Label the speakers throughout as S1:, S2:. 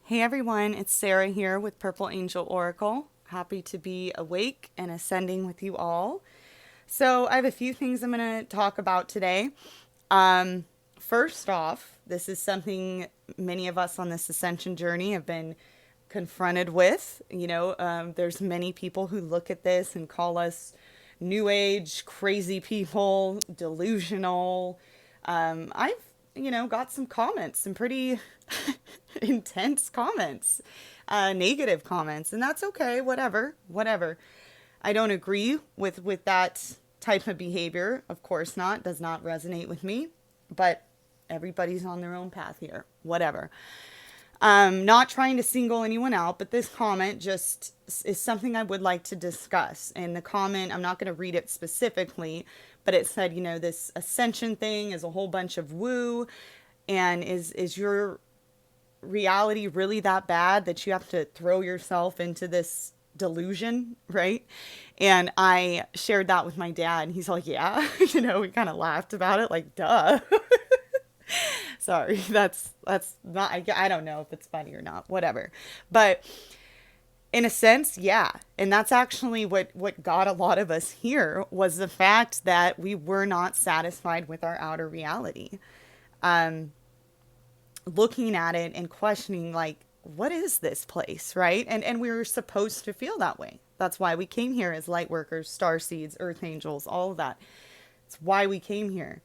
S1: Hey everyone, it's Sarah here with Purple Angel Oracle. Happy to be awake and ascending with you all. So, I have a few things I'm going to talk about today. First off, this is something many of us on this ascension journey have been confronted with. There's many people who look at this and call us new age, crazy people, delusional. I've got some comments, some pretty intense comments, negative comments, and that's okay. Whatever. I don't agree with that type of behavior. Of course not. Does not resonate with me. But everybody's on their own path here. Whatever. Not trying to single anyone out, but this comment just is something I would like to discuss. And the comment, I'm not going to read it specifically, but it said, this ascension thing is a whole bunch of woo. And is your reality really that bad that you have to throw yourself into this delusion, right? And I shared that with my dad, and he's like, yeah. We kind of laughed about it, like, duh. Sorry, that's not, I don't know if it's funny or not, whatever. But in a sense, yeah. And that's actually what got a lot of us here, was the fact that we were not satisfied with our outer reality. Looking at it and questioning, like, what is this place, right? And we were supposed to feel that way. That's why we came here as light workers, star seeds, earth angels, all of that. It's why we came here,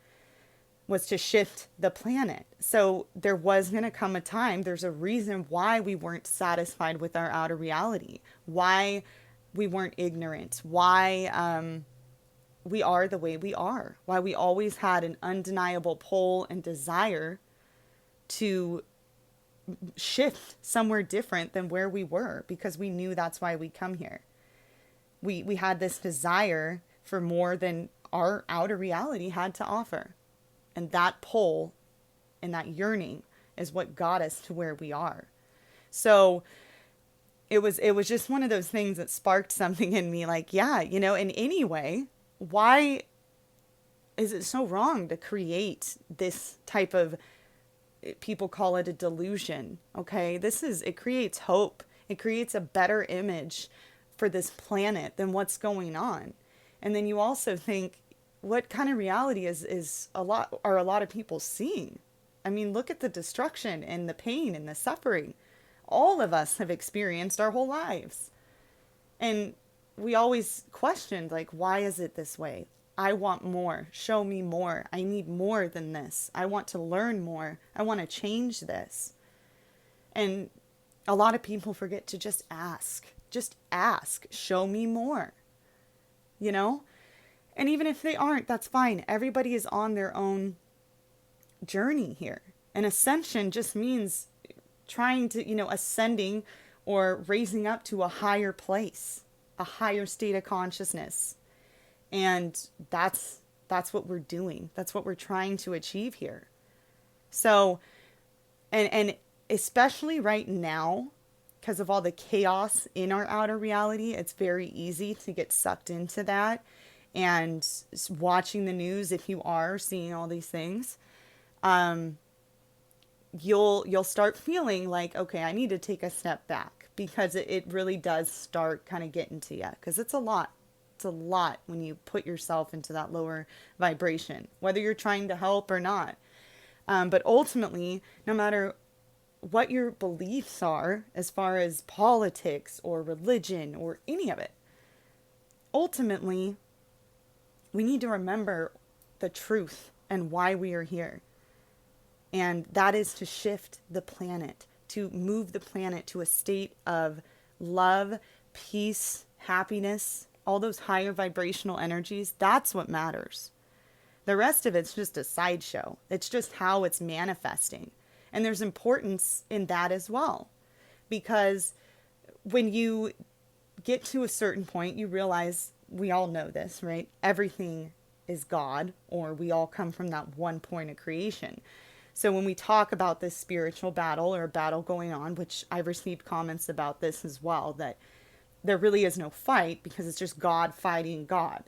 S1: was to shift the planet. So there was going to come a time, there's a reason why we weren't satisfied with our outer reality, why we weren't ignorant, why we are the way we are, why we always had an undeniable pull and desire to shift somewhere different than where we were, because we knew that's why we come here. We had this desire for more than our outer reality had to offer. And that pull and that yearning is what got us to where we are. So it was just one of those things that sparked something in me, like, yeah, in any way, why is it so wrong to create this type of, people call it a delusion, okay? It creates hope. It creates a better image for this planet than what's going on. And then you also think, what kind of reality are a lot of people seeing? I mean, look at the destruction and the pain and the suffering all of us have experienced our whole lives. And we always questioned, like, why is it this way? I want more. Show me more. I need more than this. I want to learn more. I want to change this. And a lot of people forget to just ask. Just ask. Show me more. And even if they aren't, that's fine. Everybody is on their own journey here. And ascension just means trying to, ascending or raising up to a higher place, a higher state of consciousness. And that's what we're doing. That's what we're trying to achieve here. So, and especially right now, because of all the chaos in our outer reality, it's very easy to get sucked into that. And watching the news, if you are seeing all these things, you'll start feeling like, okay, I need to take a step back, because it really does start kind of getting to you, because it's a lot. It's a lot when you put yourself into that lower vibration, whether you're trying to help or not. But ultimately, no matter what your beliefs are, as far as politics or religion or any of it, ultimately, we need to remember the truth and why we are here. And that is to shift the planet, to move the planet to a state of love, peace, happiness, all those higher vibrational energies. That's what matters. The rest of it's just a sideshow. It's just how it's manifesting. And there's importance in that as well. Because when you get to a certain point, you realize, we all know this, right? Everything is God, or we all come from that one point of creation. So when we talk about this spiritual battle, or a battle going on, which I've received comments about this as well, that there really is no fight, because it's just God fighting God.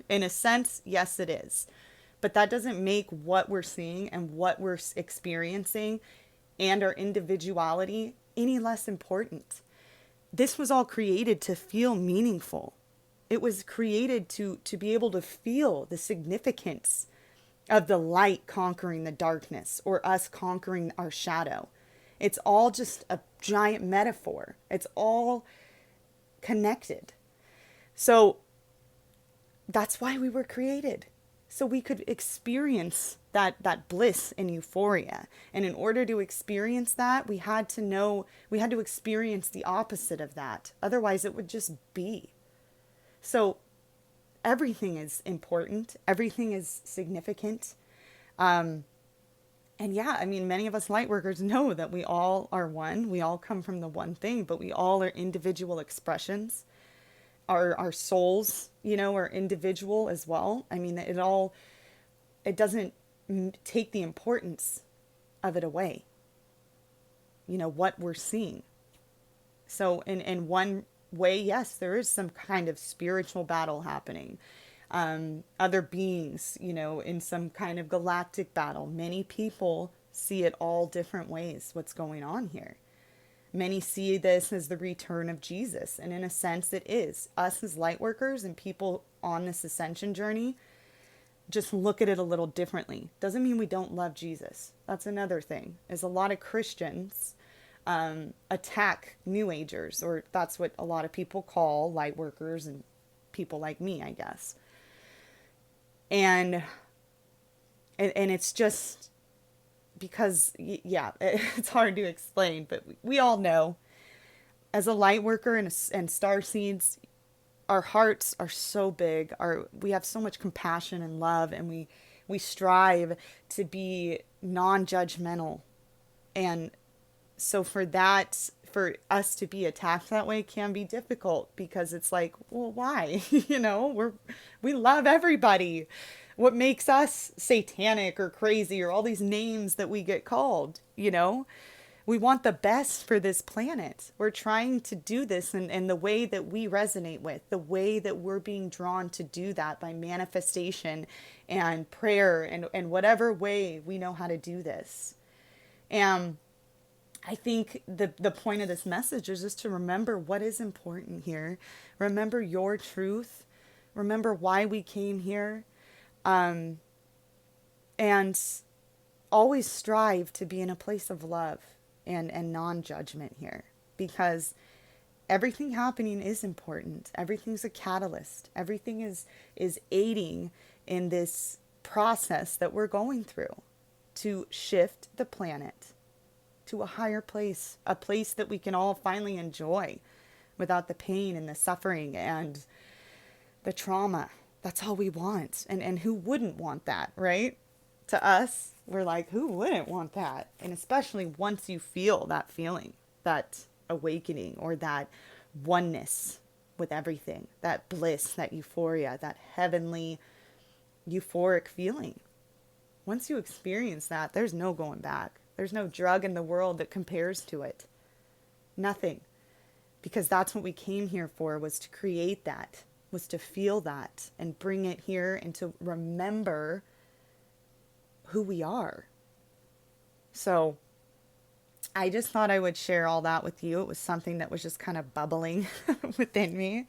S1: In a sense, yes, it is. But that doesn't make what we're seeing and what we're experiencing and our individuality any less important. This was all created to feel meaningful. It was created to be able to feel the significance of the light conquering the darkness, or us conquering our shadow. It's all just a giant metaphor. It's all connected. So that's why we were created. So we could experience that bliss and euphoria. And in order to experience that, we had to experience the opposite of that. Otherwise, it would just be. So everything is important. Everything is significant. And yeah, I mean, many of us light workers know that we all are one. We all come from the one thing, but we all are individual expressions. Our souls, are individual as well. I mean, it doesn't take the importance of it away, what we're seeing. So in one way, yes, there is some kind of spiritual battle happening. Other beings, in some kind of galactic battle. Many people see it all different ways, what's going on here. Many see this as the return of Jesus. And in a sense, it is. Us as light workers and people on this ascension journey just look at it a little differently. Doesn't mean we don't love Jesus. That's another thing, is a lot of Christians attack New Agers, or that's what a lot of people call light workers and people like me, I guess. And it's just because, yeah, it's hard to explain, but we all know as a light worker and starseeds, our hearts are so big. We have so much compassion and love, and we strive to be non-judgmental. And so for us to be attacked that way can be difficult, because it's like, well, why? We love everybody. What makes us satanic or crazy, or all these names that we get called, We want the best for this planet. We're trying to do this in the way that we resonate with, the way that we're being drawn to do that by manifestation and prayer and whatever way we know how to do this. And I think the point of this message is just to remember what is important here. Remember your truth. Remember why we came here. And always strive to be in a place of love and non-judgment here, because everything happening is important. Everything's a catalyst. Everything is aiding in this process that we're going through to shift the planet to a higher place, a place that we can all finally enjoy without the pain and the suffering and the trauma. That's all we want. And who wouldn't want that, right? To us, we're like, who wouldn't want that? And especially once you feel that feeling, that awakening, or that oneness with everything, that bliss, that euphoria, that heavenly euphoric feeling. Once you experience that, there's no going back. There's no drug in the world that compares to it. Nothing. Because that's what we came here for, was to create that, was to feel that and bring it here, and to remember who we are. So I just thought I would share all that with you. It was something that was just kind of bubbling within me.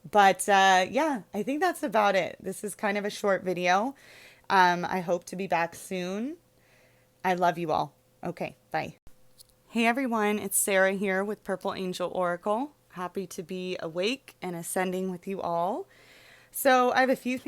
S1: But yeah, I think that's about it. This is kind of a short video. I hope to be back soon. I love you all. Okay, bye. Hey everyone, it's Sarah here with Purple Angel Oracle. Happy to be awake and ascending with you all. So I have a few things